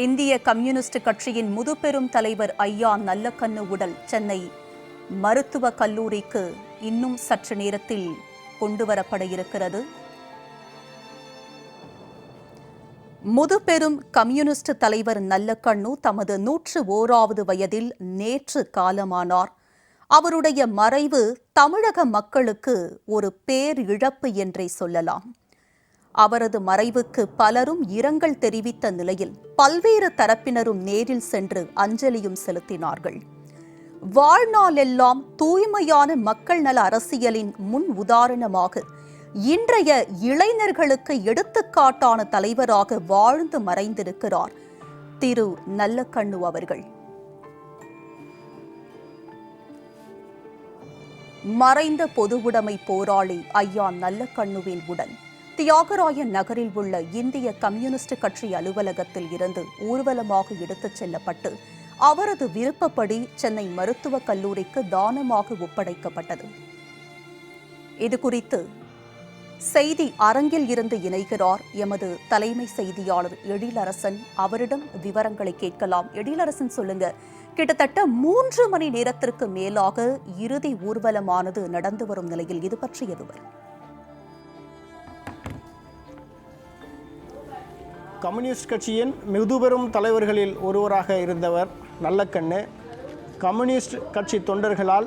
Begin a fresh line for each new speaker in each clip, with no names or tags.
இந்திய கம்யூனிஸ்ட் கட்சியின் முதுபெரும் தலைவர் ஐயா நல்லக்கண்ணு உடல் சென்னை மருத்துவக் கல்லூரிக்கு இன்னும் சற்று நேரத்தில் கொண்டுவரப்பட இருக்கிறது. முதுபெரும் கம்யூனிஸ்ட் தலைவர் நல்லக்கண்ணு தமது 101வது வயதில் நேற்று காலமானார். அவருடைய மறைவு தமிழக மக்களுக்கு ஒரு பேரிழப்பு என்றே சொல்லலாம். அவரது மறைவுக்கு பலரும் இரங்கல் தெரிவித்த நிலையில் பல்வேறு தரப்பினரும் நேரில் சென்று அஞ்சலியும் செலுத்தினார்கள். வாழ்நாளெல்லாம் தூய்மையான மக்கள் நல அரசியலின் முன் உதாரணமாக இன்றைய இளைஞர்களுக்கு எடுத்துக்காட்டான தலைவராக வாழ்ந்து மறைந்திருக்கிறார் திரு நல்லக்கண்ணு அவர்கள். மறைந்த பொதுவுடைமை போராளி ஐயா நல்லக்கண்ணுவின் உடல் தியாகராய நகரில் உள்ள இந்திய கம்யூனிஸ்ட் கட்சி அலுவலகத்தில் இருந்து ஊர்வலமாக எடுத்துச் செல்லப்பட்டு அவரது விருப்பப்படி சென்னை மருத்துவக் கல்லூரிக்கு தானமாக ஒப்படைக்கப்பட்டது. இதுகுறித்து செய்தி அரங்கில் இருந்து இணைகிறார் எமது தலைமை செய்தியாளர் எழிலரசன். அவரிடம் விவரங்களை கேட்கலாம். எழிலரசன், சொல்லுங்க, கிட்டத்தட்ட 3 மணி நேரத்திற்கு மேலாக இறுதி ஊர்வலமானது நடந்து வரும் நிலையில் இது பற்றிய விவரம்.
கம்யூனிஸ்ட் கட்சியின் முதுபெரும் தலைவர்களில் ஒருவராக இருந்தவர் நல்லக்கண்ணு. கம்யூனிஸ்ட் கட்சி தொண்டர்களால்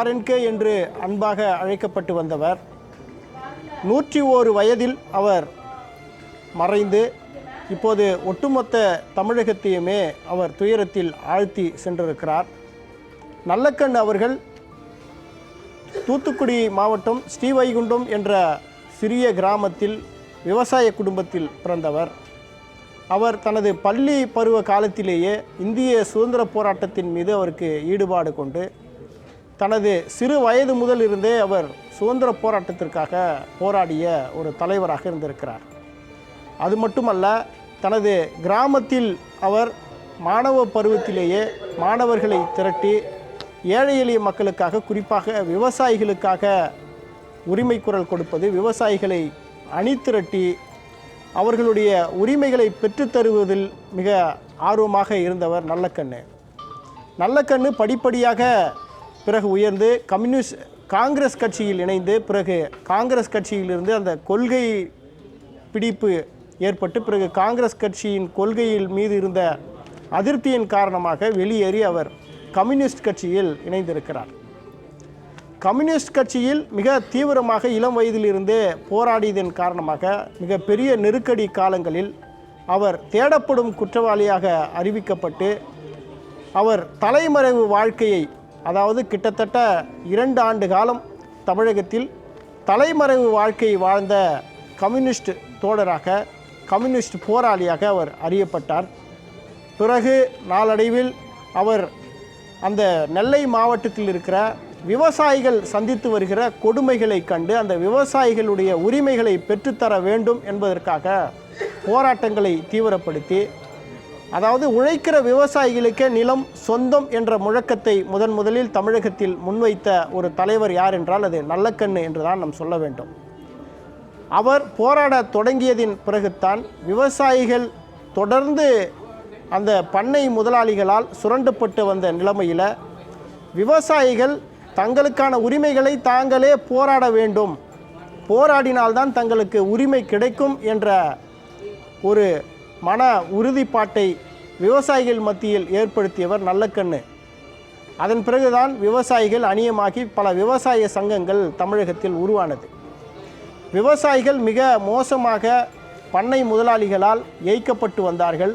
RNK என்று அன்பாக அழைக்கப்பட்டு வந்தவர். 101 வயதில் அவர் மறைந்து இப்போது ஒட்டுமொத்த தமிழகத்தையுமே அவர் துயரத்தில் ஆழ்த்தி சென்றிருக்கிறார். நல்லக்கண்ணு அவர்கள் தூத்துக்குடி மாவட்டம் ஸ்ரீவைகுண்டம் என்ற சிறிய கிராமத்தில் விவசாய குடும்பத்தில் பிறந்தவர். அவர் தனது பள்ளி பருவ காலத்திலேயே இந்திய சுதந்திர போராட்டத்தின் மீது அவருக்கு ஈடுபாடு கொண்டு தனது சிறு வயது முதல் இருந்தே அவர் சுதந்திர போராட்டத்திற்காக போராடிய ஒரு தலைவராக இருந்திருக்கிறார். அது மட்டுமல்ல, தனது கிராமத்தில் அவர் மாணவ பருவத்திலேயே மாணவர்களை திரட்டி ஏழை எளிய மக்களுக்காக, குறிப்பாக விவசாயிகளுக்காக உரிமை குரல் கொடுப்பது, விவசாயிகளை அணிதிரட்டி அவர்களுடைய உரிமைகளை பெற்றுத்தருவதில் மிக ஆர்வமாக இருந்தவர் நல்லக்கண்ணு. நல்லக்கண்ணு படிப்படியாக பிறகு உயர்ந்து காங்கிரஸ் கட்சியில் இணைந்து பிறகு காங்கிரஸ் கட்சியிலிருந்து அந்த கொள்கை பிடிப்பு ஏற்பட்டு பிறகு காங்கிரஸ் கட்சியின் கொள்கையில் மீது இருந்த அதிருப்தியின் காரணமாக வெளியேறி அவர் கம்யூனிஸ்ட் கட்சியில் இணைந்திருக்கிறார். கம்யூனிஸ்ட் கட்சியில் மிக தீவிரமாக இளம் வயதிலிருந்தே போராடியதன் காரணமாக மிக பெரிய நெருக்கடி காலங்களில் அவர் தேடப்படும் குற்றவாளியாக அறிவிக்கப்பட்டு அவர் தலைமறைவு வாழ்க்கையை, அதாவது கிட்டத்தட்ட 2 ஆண்டு காலம் தமிழகத்தில் தலைமறைவு வாழ்க்கையை வாழ்ந்த கம்யூனிஸ்ட் தோழராக, கம்யூனிஸ்ட் போராளியாக அவர் அறியப்பட்டார். பிறகு நாளடைவில் அவர் அந்த நெல்லை மாவட்டத்தில் இருக்கிற விவசாயிகள் சந்தித்து வருகிற கொடுமைகளை கண்டு அந்த விவசாயிகளுடைய உரிமைகளை பெற்றுத்தர வேண்டும் என்பதற்காக போராட்டங்களை தீவிரப்படுத்தி, அதாவது உழைக்கிற விவசாயிகளுக்கே நிலம் சொந்தம் என்ற முழக்கத்தை முதலில் தமிழகத்தில் முன்வைத்த ஒரு தலைவர் யார் என்றால் அது நல்லக்கண்ணு என்றுதான் நாம் சொல்ல வேண்டும். அவர் போராட தொடங்கியதின் பிறகுத்தான் விவசாயிகள் தொடர்ந்து அந்த பண்ணை முதலாளிகளால் சுரண்டப்பட்டு வந்த நிலைமையில் விவசாயிகள் தங்களுக்கான உரிமைகளை தாங்களே போராட வேண்டும், போராடினால்தான் தங்களுக்கு உரிமை கிடைக்கும் என்ற ஒரு மன உறுதிப்பாட்டை விவசாயிகள் மத்தியில் ஏற்படுத்தியவர் நல்லக்கண்ணு. அதன் பிறகுதான் விவசாயிகள் அணியமாகி பல விவசாய சங்கங்கள் தமிழகத்தில் உருவானது. விவசாயிகள் மிக மோசமாக பண்ணை முதலாளிகளால் ஏய்க்கப்பட்டு வந்தார்கள்.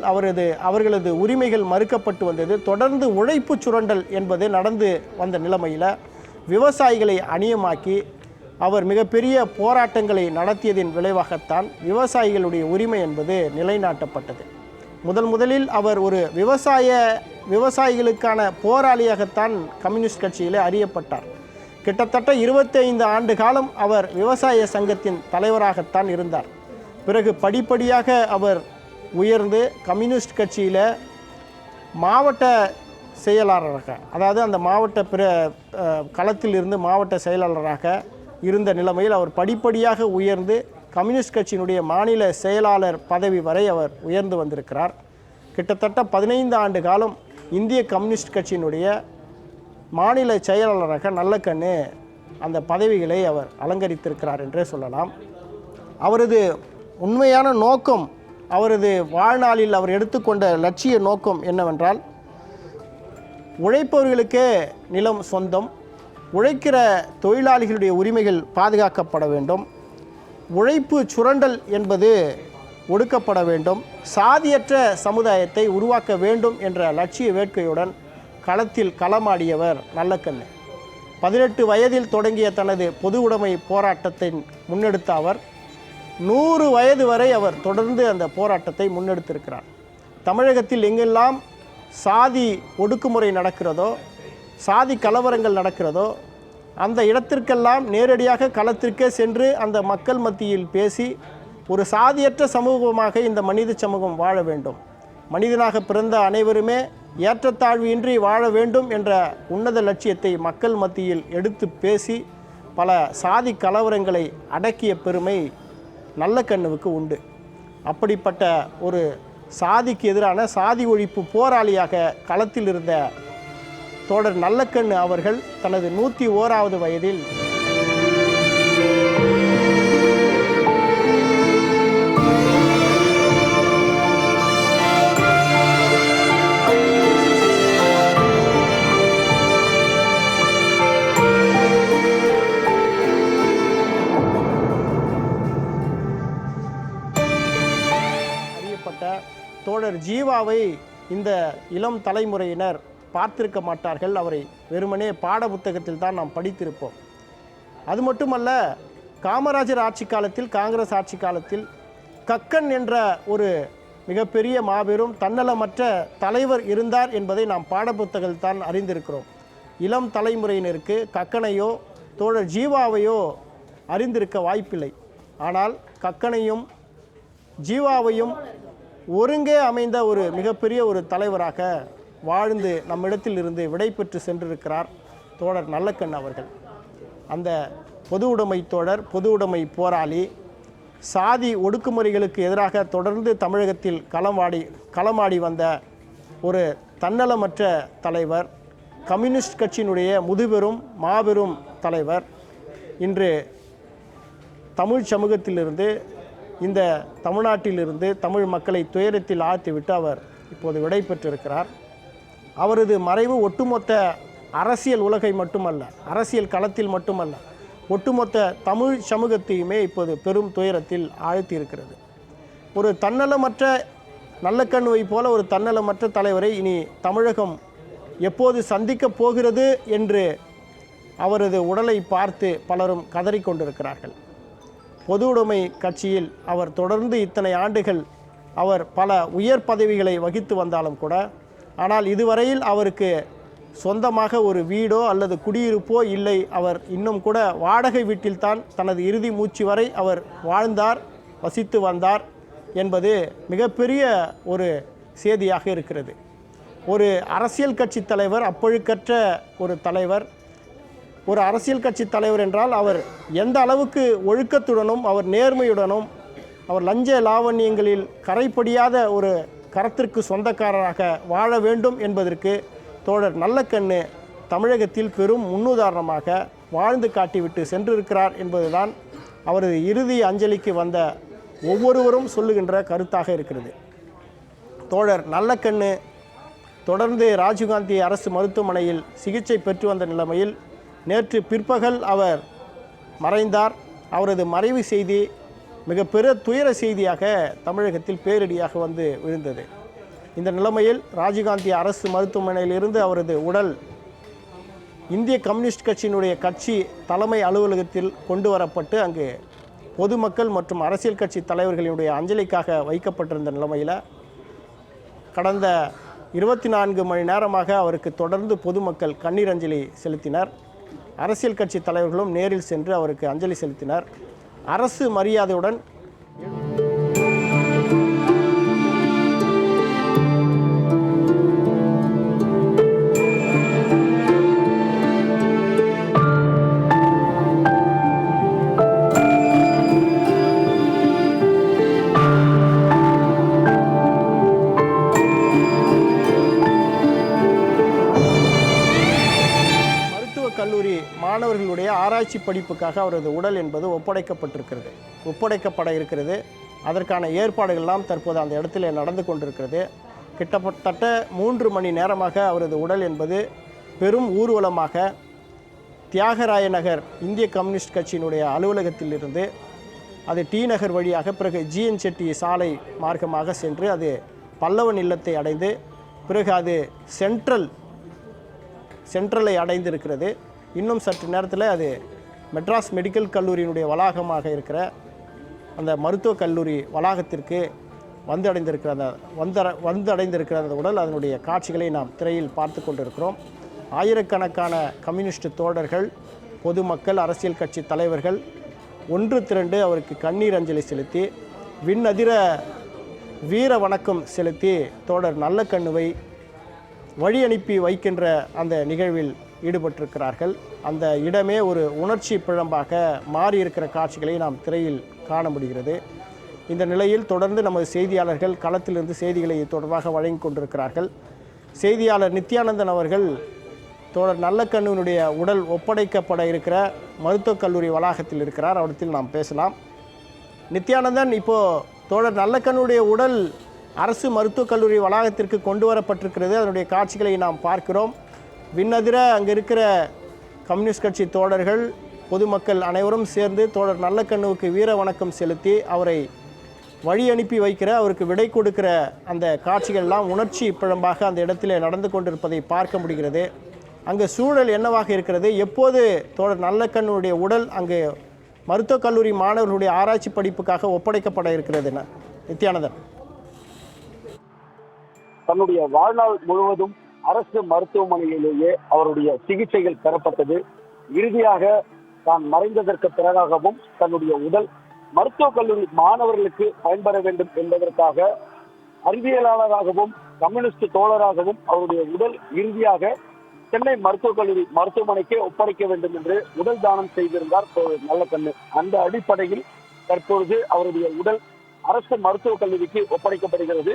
அவர்களது உரிமைகள் மறுக்கப்பட்டு வந்தது. தொடர்ந்து உழைப்பு சுரண்டல் என்பது நடந்து வந்த நிலைமையில் விவசாயிகளை அணியமாக்கி அவர் மிகப்பெரிய போராட்டங்களை நடத்தியதின் விளைவாகத்தான் விவசாயிகளுடைய உரிமை என்பது நிலைநாட்டப்பட்டது. முதலில் அவர் ஒரு விவசாயிகளுக்கான போராளியாகத்தான் கம்யூனிஸ்ட் கட்சியிலே அறியப்பட்டார். கிட்டத்தட்ட 25 ஆண்டு காலம் அவர் விவசாய சங்கத்தின் தலைவராகத்தான் இருந்தார். பிறகு படிப்படியாக அவர் உயர்ந்து கம்யூனிஸ்ட் கட்சியில் மாவட்ட செயலாளராக, அதாவது அந்த மாவட்ட களத்தில் இருந்து மாவட்ட செயலாளராக இருந்த நிலைமையில் அவர் படிப்படியாக உயர்ந்து கம்யூனிஸ்ட் கட்சியினுடைய மாநில செயலாளர் பதவி வரை அவர் உயர்ந்து வந்திருக்கிறார். கிட்டத்தட்ட 15 ஆண்டு காலம் இந்திய கம்யூனிஸ்ட் கட்சியினுடைய மாநில செயலாளராக நல்லக்கண்ணு அந்த பதவிகளை அவர் அலங்கரித்திருக்கிறார் என்றே சொல்லலாம். அவரது உண்மையான நோக்கம், அவரது வாழ்நாளில் அவர் எடுத்துக்கொண்ட லட்சிய நோக்கம் என்னவென்றால், உழைப்பவர்களுக்கே நிலம் சொந்தம், உழைக்கிற தொழிலாளிகளுடைய உரிமைகள் பாதுகாக்கப்பட வேண்டும், உழைப்பு சுரண்டல் என்பது ஒடுக்கப்பட வேண்டும், சாதியற்ற சமுதாயத்தை உருவாக்க வேண்டும் என்ற லட்சிய வேட்கையுடன் களத்தில் களமாடியவர் நல்லக்கண்ணு. 18 வயதில் தொடங்கிய தனது பொது உடைமை போராட்டத்தை முன்னெடுத்த அவர் 100 வயது வரை அவர் தொடர்ந்து அந்த போராட்டத்தை முன்னெடுத்திருக்கிறார். தமிழகத்தில் எங்கெல்லாம் சாதி ஒடுக்குமுறை நடக்கிறதோ, சாதி கலவரங்கள் நடக்கிறதோ, அந்த இடத்திற்கெல்லாம் நேரடியாக களத்திற்கே சென்று அந்த மக்கள் மத்தியில் பேசி, ஒரு சாதியற்ற சமூகமாக இந்த மனித சமூகம் வாழ வேண்டும், மனிதனாக பிறந்த அனைவருமே ஏற்றத்தாழ்வு இன்றி வாழ வேண்டும் என்ற உன்னத லட்சியத்தை மக்கள் மத்தியில் எடுத்து பேசி பல சாதி கலவரங்களை அடக்கிய பெருமை நல்லக்கண்ணுவுக்கு உண்டு. அப்படிப்பட்ட ஒரு சாதிக்கு எதிரான சாதி ஒழிப்பு போராளியாக களத்தில் இருந்த தோழர் நல்லக்கண்ணு அவர்கள் தனது 101வது வயதில் தோழர் ஜீவாவை இந்த இளம் தலைமுறையினர் பார்த்திருக்க மாட்டார்கள். அவரை வெறுமனே பாட புத்தகத்தில் தான் நாம் படித்திருப்போம். அது மட்டுமல்ல, காமராஜர் ஆட்சி காலத்தில், காங்கிரஸ் ஆட்சி காலத்தில் கக்கன் என்ற ஒரு மிகப்பெரிய மாபெரும் தன்னலமற்ற தலைவர் இருந்தார் என்பதை நாம் பாடப்புத்தகத்தில் தான் அறிந்திருக்கிறோம். இளம் தலைமுறையினருக்கு கக்கனையோ தோழர் ஜீவாவையோ அறிந்திருக்க வாய்ப்பில்லை. ஆனால் கக்கனையும் ஜீவாவையும் ஒருங்கே அமைந்த ஒரு மிகப்பெரிய ஒரு தலைவராக வாழ்ந்து நம்மிடத்தில் இருந்து விடை பெற்று சென்றிருக்கிறார் தோழர் நல்லக்கண் அவர்கள். அந்த பொது உடைமை தோழர், பொது உடைமை போராளி, சாதி ஒடுக்குமுறைகளுக்கு எதிராக தொடர்ந்து தமிழகத்தில் களமாடி வந்த ஒரு தன்னலமற்ற தலைவர், கம்யூனிஸ்ட் கட்சியினுடைய முதுபெரும் மாபெரும் தலைவர். இன்று தமிழ் சமூகத்திலிருந்து, இந்த தமிழ்நாட்டிலிருந்து தமிழ் மக்களை துயரத்தில் ஆழ்த்திவிட்டு அவர் இப்போது விடை பெற்றிருக்கிறார். அவரது மறைவு ஒட்டுமொத்த அரசியல் உலகை மட்டுமல்ல, அரசியல் களத்தில் மட்டுமல்ல, ஒட்டுமொத்த தமிழ் சமூகத்தையுமே இப்போது பெரும் துயரத்தில் ஆழ்த்தியிருக்கிறது. ஒரு தன்னலமற்ற நல்லக்கண்ணுவை போல ஒரு தன்னலமற்ற தலைவரை இனி தமிழகம் எப்போது சந்திக்கப் போகிறது என்று அவரது உடலை பார்த்து பலரும் கதறிக்கொண்டிருக்கிறார்கள். பொது உடைமை கட்சியில் அவர் தொடர்ந்து இத்தனை ஆண்டுகள் அவர் பல உயர் பதவிகளை வகித்து வந்தாலும் கூட, ஆனால் இதுவரையில் அவருக்கு சொந்தமாக ஒரு வீடோ அல்லது குடியிருப்போ இல்லை. அவர் இன்னும் கூட வாடகை வீட்டில்தான் தனது இறுதி மூச்சு வரை அவர் வாழ்ந்தார், வசித்து வந்தார் என்பது மிகப்பெரிய ஒரு செய்தியாக இருக்கிறது. ஒரு அரசியல் கட்சி தலைவர், அப்பழுக்கற்ற ஒரு தலைவர், ஒரு அரசியல் கட்சி தலைவர் என்றால் அவர் எந்த அளவுக்கு ஒழுக்கத்துடனும் அவர் நேர்மையுடனும் அவர் லஞ்ச லாவண்யங்களில் கரைப்படியாத ஒரு கரத்திற்கு சொந்தக்காரராக வாழ வேண்டும் என்பதற்கு தோழர் நல்லக்கண்ணு தமிழகத்தில் பெரும் முன்னுதாரணமாக வாழ்ந்து காட்டிவிட்டு சென்றிருக்கிறார் என்பதுதான் அவரது இறுதி அஞ்சலிக்கு வந்த ஒவ்வொருவரும் சொல்லுகின்ற கருத்தாக இருக்கிறது. தோழர் நல்லக்கண்ணு தொடர்ந்து ராஜீவ்காந்தி அரசு மருத்துவமனையில் சிகிச்சை பெற்று வந்த நிலைமையில் நேற்று பிற்பகல் அவர் மறைந்தார். அவரது மறைவு செய்தி மிகப்பெரிய துயர செய்தியாக தமிழகத்தில் பேரிடியாக வந்து விழுந்தது. இந்த நிலைமையில் ராஜீவ்காந்தி அரசு மருத்துவமனையிலிருந்து அவரது உடல் இந்திய கம்யூனிஸ்ட் கட்சியினுடைய கட்சி தலைமை அலுவலகத்தில் கொண்டு வரப்பட்டு அங்கு பொதுமக்கள் மற்றும் அரசியல் கட்சி தலைவர்களினுடைய அஞ்சலிக்காக வைக்கப்பட்டிருந்த நிலைமையில் கடந்த 24 மணி நேரமாக அவருக்கு தொடர்ந்து பொதுமக்கள் கண்ணீர் அஞ்சலி செலுத்தினர். அரசியல் கட்சி தலைவர்களும் நேரில் சென்று அவருக்கு அஞ்சலி செலுத்தினர். அரசு மரியாதையுடன் ஆராய்ச்சி படிப்புக்காக அவரது உடல் என்பது ஒப்படைக்கப்பட இருக்கிறது. அதற்கான ஏற்பாடுகள்லாம் தற்போது அந்த இடத்துல நடந்து கொண்டிருக்கிறது. கிட்டத்தட்ட 3 மணி நேரமாக அவரது உடல் என்பது பெரும் ஊர்வலமாக தியாகராய நகர் இந்திய கம்யூனிஸ்ட் கட்சியினுடைய அலுவலகத்திலிருந்து அது டி நகர் வழியாக பிறகு ஜிஎன் செட்டி சாலை மார்க்கமாக சென்று அது பல்லவன் இல்லத்தை அடைந்து பிறகு அது சென்ட்ரலை அடைந்திருக்கிறது. இன்னும் சற்று நேரத்தில் அது மெட்ராஸ் மெடிக்கல் கல்லூரியினுடைய வளாகமாக இருக்கிற அந்த மருத்துவக் கல்லூரி வளாகத்திற்கு வந்தடைந்திருக்கிற அந்த உடல், அதனுடைய காட்சிகளை நாம் திரையில் பார்த்து கொண்டிருக்கிறோம். ஆயிரக்கணக்கான கம்யூனிஸ்ட் தோழர்கள், பொதுமக்கள், அரசியல் கட்சி தலைவர்கள் ஒன்று திரண்டு அவருக்கு கண்ணீர் அஞ்சலி செலுத்தி விண்ணதிர வீர வணக்கம் செலுத்தி தோழர் நல்லக்கண்ணுவை வழி அனுப்பி வைக்கின்ற அந்த நிகழ்வில் ஈடுபட்டிருக்கிறார்கள். அந்த இடமே ஒரு உணர்ச்சி பிழம்பாக மாறியிருக்கிற காட்சிகளை நாம் திரையில் காண முடிகிறது. இந்த நிலையில் தொடர்ந்து நமது செய்தியாளர்கள் களத்திலிருந்து செய்திகளை தொடர்பாக வழங்கி கொண்டிருக்கிறார்கள். செய்தியாளர் நித்யானந்தன் அவர்கள் தோழர் நல்லக்கண்ணுவினுடைய உடல் ஒப்படைக்கப்பட இருக்கிற மருத்துவக் கல்லூரி வளாகத்தில் இருக்கிறார். அவரிடத்தில் நாம் பேசலாம். நித்யானந்தன், இப்போது தோழர் நல்லக்கண்ணுடைய உடல் அரசு மருத்துவக் கல்லூரி வளாகத்திற்கு கொண்டு வரப்பட்டிருக்கிறது. அதனுடைய காட்சிகளை நாம் பார்க்கிறோம். விண்ணதிர அங்கே இருக்கிற கம்யூனிஸ்ட் கட்சி தோழர்கள், பொதுமக்கள் அனைவரும் சேர்ந்து தோழர் நல்லக்கண்ணுவுக்கு வீர வணக்கம் செலுத்தி அவரை வழி அனுப்பி வைக்கிற, அவருக்கு விடை கொடுக்கிற அந்த காட்சிகள்லாம் உணர்ச்சி பிழம்பாக அந்த இடத்திலே நடந்து கொண்டிருப்பதை பார்க்க முடிகிறது. அங்கே சூழல் என்னவாக இருக்கிறது? எப்போது தோழர் நல்லக்கண்ணுடைய உடல் அங்கே மருத்துவக் கல்லூரி மாணவர்களுடைய ஆராய்ச்சி படிப்புக்காக ஒப்படைக்கப்பட இருக்கிறது? நித்யானந்தன்,
தன்னுடைய வாழ்நாள் முழுவதும் அரசு மருத்துவமனையிலேயே அவருடைய சிகிச்சைகள் பெறப்பட்டது. இறுதியாக தான் மறைந்ததற்கு பிறகாகவும் தன்னுடைய உடல் மருத்துவக் கல்லூரி மாணவர்களுக்கு பயன்பெற வேண்டும் என்பதற்காக அறிவியலாளராகவும் கம்யூனிஸ்ட் தோழராகவும் அவருடைய உடல் இறுதியாக சென்னை மருத்துவக் கல்லூரி மருத்துவமனைக்கு ஒப்படைக்க வேண்டும் என்று உடல் தானம் செய்திருந்தார் நல்லக்கண்ணு. அந்த அடிப்படையில் தற்பொழுது அவருடைய உடல் அரசு மருத்துவக் கல்லூரிக்கு ஒப்படைக்கப்படுகிறது.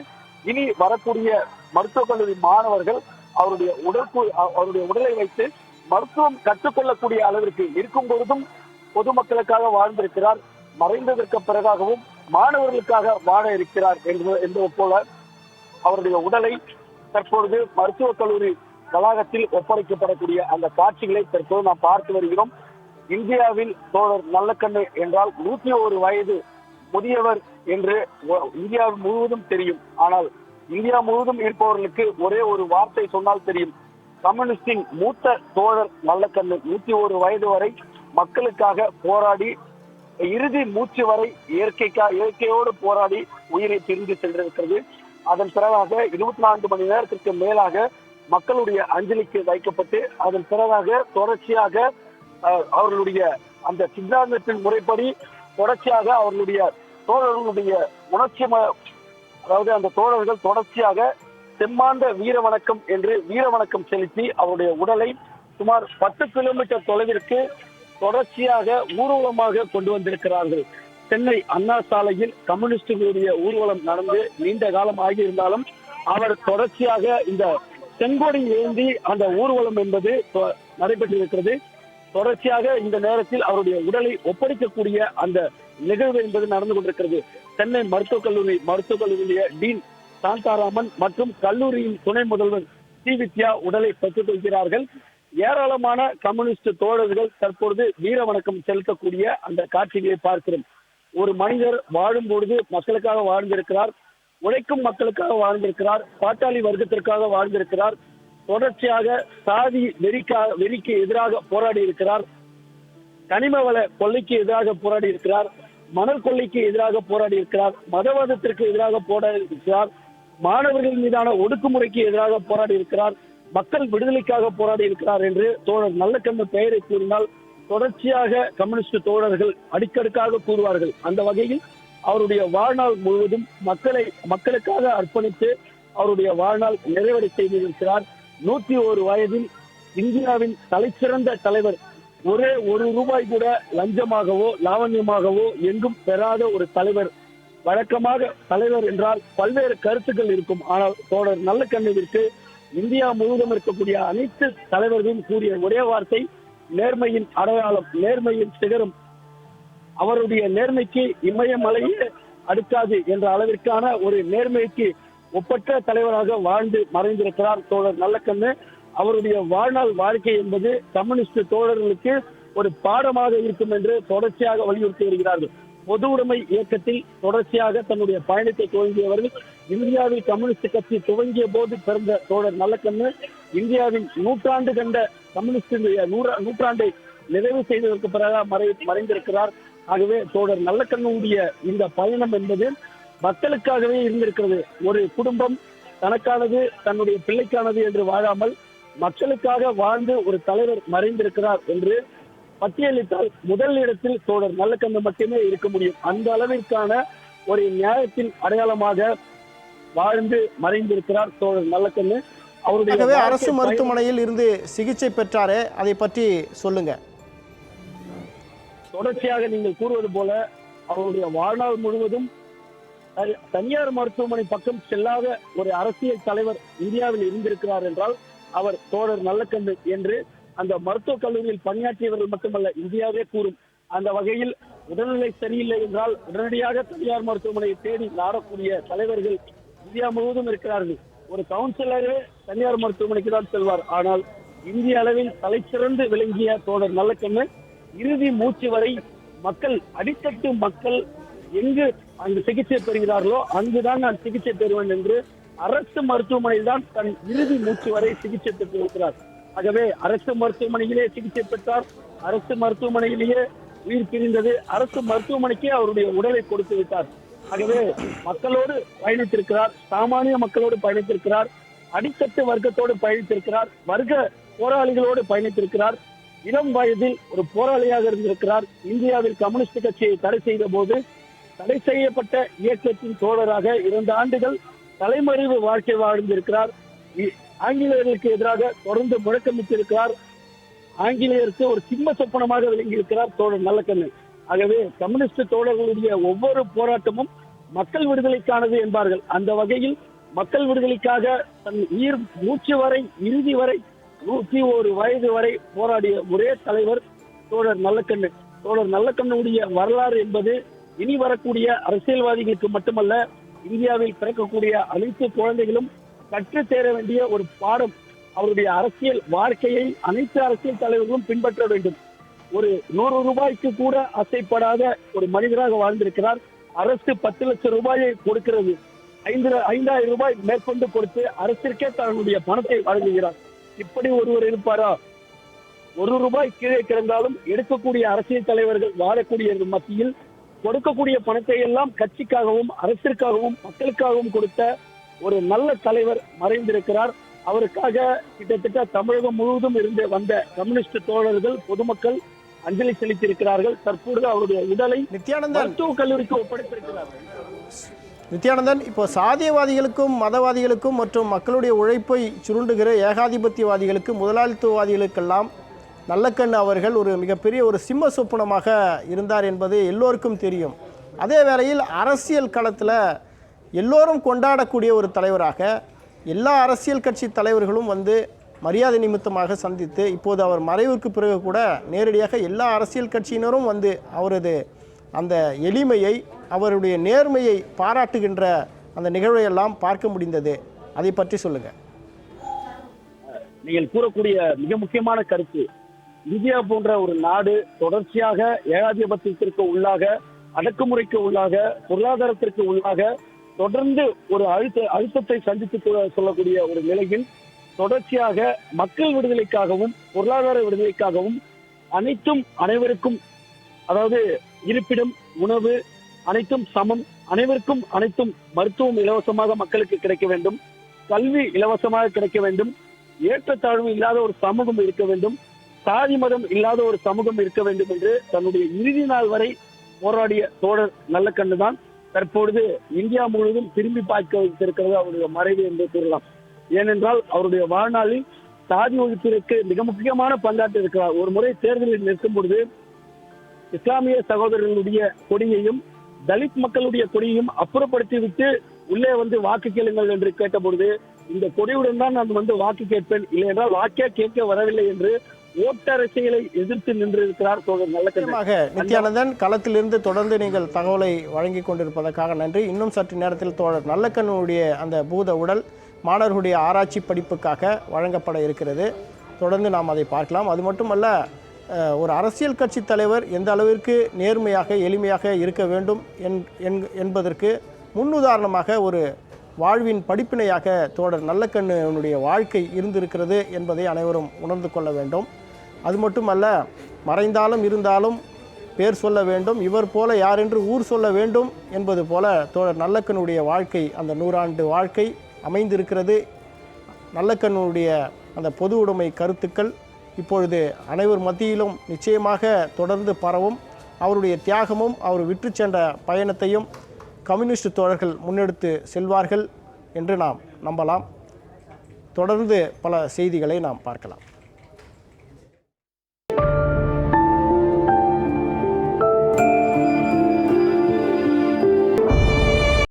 இனி வரக்கூடிய மருத்துவக் கல்லூரி மாணவர்கள் அவருடைய உடலை வைத்து மருத்துவம் கற்றுக்கொள்ளக்கூடிய அளவிற்கு இருக்கும் பொழுதும் பொதுமக்களுக்காக வாழ்ந்திருக்கிறார், மறைந்ததற்கு பிறகாகவும் மாணவர்களுக்காக வாழ இருக்கிறார் என்பது போல அவருடைய உடலை தற்பொழுது மருத்துவக் கல்லூரி வளாகத்தில் ஒப்படைக்கப்படக்கூடிய அந்த காட்சிகளை தற்போது நாம் பார்த்து வருகிறோம். இந்தியாவில் தோழர் நல்லக்கண்ணு என்றால் 101 வயது முதியவர் என்று இந்தியா முழுவதும் தெரியும். ஆனால் இந்தியா முழுவதும் இருப்பவர்களுக்கு ஒரே ஒரு வார்த்தை சொன்னால் தெரியும், கம்யூனிஸ்டின் மூத்த தோழர் நல்லக்கண்ணு 101 வயது வரை மக்களுக்காக போராடி இறுதி மூச்சு வரை இயற்கையோடு போராடி உயிரை பிரிந்து சென்றிருக்கிறது. அதன் பிறகாக 24 மணி நேரத்திற்கு மேலாக மக்களுடைய அஞ்சலிக்கு வைக்கப்பட்டு அதன் பிறகாக தொடர்ச்சியாக அவர்களுடைய அந்த சித்தாந்தத்தின் முறைப்படி தொடர்ச்சியாக அவர்களுடைய தோழர்களுடைய உணர்ச்சி, அதாவது அந்த தோழர்கள் தொடர்ச்சியாக செம்மாண்ட வீர வணக்கம் என்று வீர வணக்கம் செலுத்தி அவருடைய உடலை சுமார் 10 கிலோமீட்டர் தொலைவிற்கு தொடர்ச்சியாக ஊர்வலமாக கொண்டு வந்திருக்கிறார்கள். சென்னை அண்ணா சாலையில் கம்யூனிஸ்டுகளுடைய ஊர்வலம் நடந்து நீண்ட காலம் ஆகியிருந்தாலும் அவர் தொடர்ச்சியாக இந்த செங்கோடி ஏந்தி அந்த ஊர்வலம் என்பது நடைபெற்றிருக்கிறது. தொடர்ச்சியாக இந்த நேரத்தில் அவருடைய உடலை ஒப்படைக்கக்கூடிய அந்த நிகழ்வு என்பது நடந்து கொண்டிருக்கிறது. சென்னை மருத்துவக் கல்லூரியுடைய டீன் சாந்தாராமன் மற்றும் கல்லூரியின் துணை முதல்வர் ஸ்ரீவித்யா உடலை பெற்றுக் கொள்கிறார்கள். ஏராளமான கம்யூனிஸ்ட் தோழர்கள் தற்பொழுது வீர வணக்கம் செலுத்தக்கூடிய அந்த காட்சிகளை பார்க்கிறோம். ஒரு மனிதர் வாழும் பொழுது மக்களுக்காக வாழ்ந்திருக்கிறார், உழைக்கும் மக்களுக்காக வாழ்ந்திருக்கிறார், பாட்டாளி வர்க்கத்திற்காக வாழ்ந்திருக்கிறார், தொடர்ச்சியாக சாதி வெறிக்கு எதிராக போராடி இருக்கிறார், கனிம வள கொள்ளைக்கு எதிராக போராடி இருக்கிறார், மணல் கொள்ளைக்கு எதிராக போராடி இருக்கிறார், மதவாதத்திற்கு எதிராக போராடி இருக்கிறார், மாணவர்கள் மீதான ஒடுக்குமுறைக்கு எதிராக போராடி இருக்கிறார், மக்கள் விடுதலைக்காக போராடி இருக்கிறார் என்று தோழர் நல்லக்கண்ணு பெயரை கூறினால் தொடர்ச்சியாக கம்யூனிஸ்ட் தோழர்கள் அடிக்கடுக்காக கூறுவார்கள். அந்த வகையில் அவருடைய வாழ்நாள் முழுவதும் மக்களுக்காக அர்ப்பணித்து அவருடைய வாழ்நாள் நிறைவடை செய்திருக்கிறார். 101 வயதில் இந்தியாவின் தலைசிறந்த தலைவர், ஒரே ₹1 கூட லஞ்சமாகவோ லாவண்யமாகவோ எங்கும் பெறாத ஒரு தலைவர். வழக்கமாக தலைவர் என்றால் பல்வேறு கருத்துக்கள் இருக்கும். ஆனால் தோழர் நல்லக்கண்ணுவிற்கு இந்தியா முழுவதும் இருக்கக்கூடிய அனைத்து தலைவர்களும் கூறிய ஒரே வார்த்தை, நேர்மையின் அடையாளம், நேர்மையின் சிகரம். அவருடைய நேர்மைக்கு இமயமலையே அடுக்காது என்ற அளவிற்கான ஒரு நேர்மைக்கு ஒப்பற்ற தலைவராக வாழ்ந்து மறைந்திருக்கிறார் தோழர் நல்லக்கண்ணு. அவருடைய வாழ்நாள் வாழ்க்கை என்பது கம்யூனிஸ்ட் தோழர்களுக்கு ஒரு பாடமாக இருக்கும் என்று தொடர்ச்சியாக வலியுறுத்தி வருகிறார்கள். பொது உடைமை இயக்கத்தில் தொடர்ச்சியாக தன்னுடைய பயணத்தை துவங்கியவர்கள். இந்தியாவில் கம்யூனிஸ்ட் கட்சி துவங்கிய போது பிறந்த தோழர் நல்லக்கண்ணு இந்தியாவின் நூற்றாண்டு கண்ட கம்யூனிஸ்ட் நூற்றாண்டை நிறைவு செய்ததற்கு பிறகு மறைந்திருக்கிறார். ஆகவே தோழர் நல்லக்கண்ணுடைய இந்த பயணம் என்பது மக்களுக்காகவே இருந்திருக்கிறது. ஒரு குடும்பம் தனக்கானது, தன்னுடைய பிள்ளைக்கானது என்று வாழாமல் மக்களுக்காக வாழ்ந்து ஒரு தலைவர் மறைந்திருக்கிறார் என்று பட்டியலிட்டால் முதல் இடத்தில் தோழர் நல்லக்கண்ணு மட்டுமே இருக்க முடியும். அந்த அளவிற்கான ஒரு நியாயத்தின் அடையாளமாக வாழ்ந்து மறைந்திருக்கிறார் தோழர் நல்லக்கண்ணு.
அவருடைய அரசு மருத்துவமனையில் இருந்து சிகிச்சை பெற்றாரே, அதை பற்றி சொல்லுங்க.
தொடர்ச்சியாக நீங்கள் கூறுவது போல அவருடைய வாழ்நாள் முழுவதும் தனியார் மருத்துவமனை பக்கம் செல்லாத ஒரு அரசியல் தலைவர் இந்தியாவில் இருந்திருக்கிறார் என்றால் அவர் தோழர் நல்லக்கண்ணு என்று அந்த மருத்துவக் கல்லூரியில் பணியாற்றியவர்கள் மட்டுமல்ல, இந்தியாவே கூறும். அந்த வகையில் உடல்நிலை சரியில்லை என்றால் உடனடியாக தனியார் மருத்துவமனையை தேடி நாடக்கூடிய தலைவர்கள் இந்தியா முழுவதும் இருக்கிறார்கள். ஒரு கவுன்சிலரே தனியார் மருத்துவமனைக்கு தான் செல்வார். ஆனால் இந்திய அளவில் தலைச்சிறந்து விளங்கிய தோழர் நல்லக்கண்ணு இறுதி மூச்சு வரை மக்கள், அடித்தட்டு மக்கள் எங்கு அங்கு சிகிச்சை பெறுகிறார்களோ அங்குதான் நான் சிகிச்சை பெறுவேன் என்று அரசு மருத்துவமனையில் தான் தன் இறுதி மூச்சு வரை சிகிச்சை பெற்று இருக்கிறார். ஆகவே அரசு மருத்துவமனையிலே சிகிச்சை பெற்றார். அரசு மருத்துவமனையிலேயே உயிர் பிரிந்தது. அரசு மருத்துவமனைக்கே அவருடைய உடலை கொடுத்து விட்டார். ஆகவே மக்களோடு பயணித்திருக்கிறார், சாமானிய மக்களோடு பயணித்திருக்கிறார், அடித்தட்டு வர்க்கத்தோடு பயணித்திருக்கிறார், வர்க்க போராளிகளோடு பயணித்திருக்கிறார். இளம் வயதில் ஒரு போராளியாக இருந்திருக்கிறார். இந்தியாவில் கம்யூனிஸ்ட் கட்சியை தடை செய்த போது தடை செய்யப்பட்ட இயக்கத்தின் தோழராக 2 ஆண்டுகள் தலைமறைவு வாழ்க்கை வாழ்ந்திருக்கிறார். ஆங்கிலேயர்களுக்கு எதிராக தொடர்ந்து முழக்கமிட்டிருக்கிறார். ஆங்கிலேயருக்கு ஒரு சிம்ம சொப்பனமாக விளங்கியிருக்கிறார் தோழர் நல்லக்கண்ணு. ஆகவே கம்யூனிஸ்ட் தோழர்களுடைய ஒவ்வொரு போராட்டமும் மக்கள் விடுதலைக்கானது என்பார்கள். அந்த வகையில் மக்கள் விடுதலைக்காக தன் உயிர் மூச்சு வரை, இறுதி வரை, 101 வயது வரை போராடிய ஒரே தலைவர் தோழர் நல்லக்கண்ணு. தோழர் நல்லக்கண்ணுடைய வரலாறு என்பது இனி வரக்கூடிய அரசியல்வாதிகளுக்கு மட்டுமல்ல, இந்தியாவில் பிறக்கக்கூடிய அனைத்து குழந்தைகளும் கற்று தேர வேண்டிய ஒரு பாடம். அவருடைய அரசியல் வாழ்க்கையை அனைத்து அரசியல் தலைவர்களும் பின்பற்ற வேண்டும். ஒரு 100 ரூபாய்க்கு கூட ஆசைப்படாத ஒரு மனிதராக வாழ்ந்திருக்கிறார். அரசு 10 லட்சம் ரூபாயை கொடுக்கிறது. 5,000 ரூபாய் மேற்கொண்டு கொடுத்து அரசிற்கே தன்னுடைய பணத்தை வழங்குகிறார். இப்படி ஒருவர் இருப்பாரா? 1 ரூபாய் கீழே கிடந்தாலும் எடுக்கக்கூடிய அரசியல் தலைவர்கள் வாழக்கூடிய மத்தியில் கொடுக்கக்கூடிய பணத்தை எல்லாம் கட்சிக்காகவும் அரசிற்காகவும் மக்களுக்காகவும் கொடுத்த ஒரு நல்ல தலைவர் மறைந்திருக்கிறார். அவருக்காக கிட்டத்தட்ட தமிழகம் முழுவதும் இருந்து வந்த கம்யூனிஸ்ட் தோழர்கள், பொதுமக்கள் அஞ்சலி செலுத்தியிருக்கிறார்கள். தற்போது அவருடைய உடலை மருத்துவக் கல்லூரிக்கு ஒப்படைத்திருக்கிறார்கள்.
நித்யானந்தன், இப்போ சாதியவாதிகளுக்கும் மதவாதிகளுக்கும் மற்றும் மக்களுடைய உழைப்பை சுருண்டுகிற ஏகாதிபத்தியவாதிகளுக்கு, முதலாளித்துவவாதிகளுக்கெல்லாம் நல்லக்கண்ணு அவர்கள் ஒரு மிகப்பெரிய ஒரு சிம்ம சொப்பனமாக இருந்தார் என்பது எல்லோருக்கும் தெரியும். அதே வேளையில் அரசியல் களத்தில் எல்லோரும் கொண்டாடக்கூடிய ஒரு தலைவராக எல்லா அரசியல் கட்சி தலைவர்களும் வந்து மரியாதை நிமித்தமாக சந்தித்து, இப்போது அவர் மறைவுக்கு பிறகு கூட நேரடியாக எல்லா அரசியல் கட்சியினரும் வந்து அவரது அந்த எளிமையை, அவருடைய நேர்மையை பாராட்டுகின்ற அந்த நிகழ்வையெல்லாம் பார்க்க முடிந்தது. அதை பற்றி சொல்லுங்க.
நீங்கள் கூறக்கூடிய மிக முக்கியமான கருத்து, இந்தியா போன்ற ஒரு நாடு தொடர்ச்சியாக ஏகாதிபத்தியத்திற்கு உள்ளாக, அடக்குமுறைக்கு உள்ளாக, பொருளாதாரத்திற்கு உள்ளாக தொடர்ந்து ஒரு அழுத்தத்தை சந்தித்து சொல்லக்கூடிய ஒரு நிலையில் தொடர்ச்சியாக மக்கள் விடுதலைக்காகவும் பொருளாதார விடுதலைக்காகவும் அனைத்தும் அனைவருக்கும், அதாவது இருப்பிடம், உணவு அனைத்தும் சமம், அனைவருக்கும் அனைத்தும், மருத்துவம் இலவசமாக மக்களுக்கு கிடைக்க வேண்டும், கல்வி இலவசமாக கிடைக்க வேண்டும், ஏற்றத்தாழ்வு இல்லாத ஒரு சமூகம் இருக்க வேண்டும், சாதி மதம் இல்லாத ஒரு சமூகம் இருக்க வேண்டும் என்று தன்னுடைய இறுதி நாள் வரை போராடிய தோழர் நல்லக்கண்ணு தான் தற்பொழுது இந்தியா முழுவதும் திரும்பி பார்க்க வைத்திருக்கிறது அவருடைய மறைவு என்று கூறலாம். ஏனென்றால் அவருடைய வாழ்நாளில் சாதி ஒழிப்பிற்கு மிக முக்கியமான பங்காற்றி இருக்கிறார். ஒரு முறை தேர்தலில் நிற்கும் பொழுது இஸ்லாமிய சகோதரர்களுடைய கொடியையும் தலித் மக்களுடைய கொடியையும் அப்புறப்படுத்திவிட்டு உள்ளே வந்து வாக்கு கேளுங்கள் என்று கேட்டபொழுது, இந்த கொடியுடன் தான் நான் வந்து வாக்கு கேட்பேன், இல்லை என்றால் வாக்கே கேட்க வரவில்லை என்று ஓட்டரசியலை எதிர்த்து நின்றிருக்கிறார் தோழர் நல்லக்கண்ணு.
நிச்சயமாக நித்யானந்தன், களத்திலிருந்து தொடர்ந்து நீங்கள் தகவலை வழங்கி கொண்டிருப்பதற்காக நன்றி. இன்னும் சற்று நேரத்தில் தோழர் நல்லக்கண்ணுடைய அந்த பூத உடல் மாணவர்களுடைய ஆராய்ச்சி படிப்புக்காக வழங்கப்பட இருக்கிறது. தொடர்ந்து நாம் அதை பார்க்கலாம். அது மட்டுமல்ல, ஒரு அரசியல் கட்சி தலைவர் எந்த அளவிற்கு நேர்மையாக எளிமையாக இருக்க வேண்டும் என்பதற்கு முன்னுதாரணமாக ஒரு வாழ்வின் படிப்பினையாக தோழர் நல்லக்கண்ணுடைய வாழ்க்கை இருந்திருக்கிறது என்பதை அனைவரும் உணர்ந்து கொள்ள வேண்டும். அது மட்டுமல்ல, மறைந்தாலும் இருந்தாலும் பேர் சொல்ல வேண்டும், இவர் போல யார் என்று ஊர் சொல்ல வேண்டும் என்பது போல தோழர் நல்லக்கண்ணுடைய வாழ்க்கை, அந்த 100 ஆண்டு வாழ்க்கை அமைந்திருக்கிறது. நல்லக்கண்ணுடைய அந்த பொது உடைமை கருத்துக்கள் இப்பொழுது அனைவர் மத்தியிலும் நிச்சயமாக தொடர்ந்து பரவும். அவருடைய தியாகமும் அவர் விற்று சென்ற பயணத்தையும் கம்யூனிஸ்ட் தோழர்கள் முன்னெடுத்து செல்வார்கள் என்று நாம் நம்பலாம். தொடர்ந்து பல செய்திகளை நாம் பார்க்கலாம்.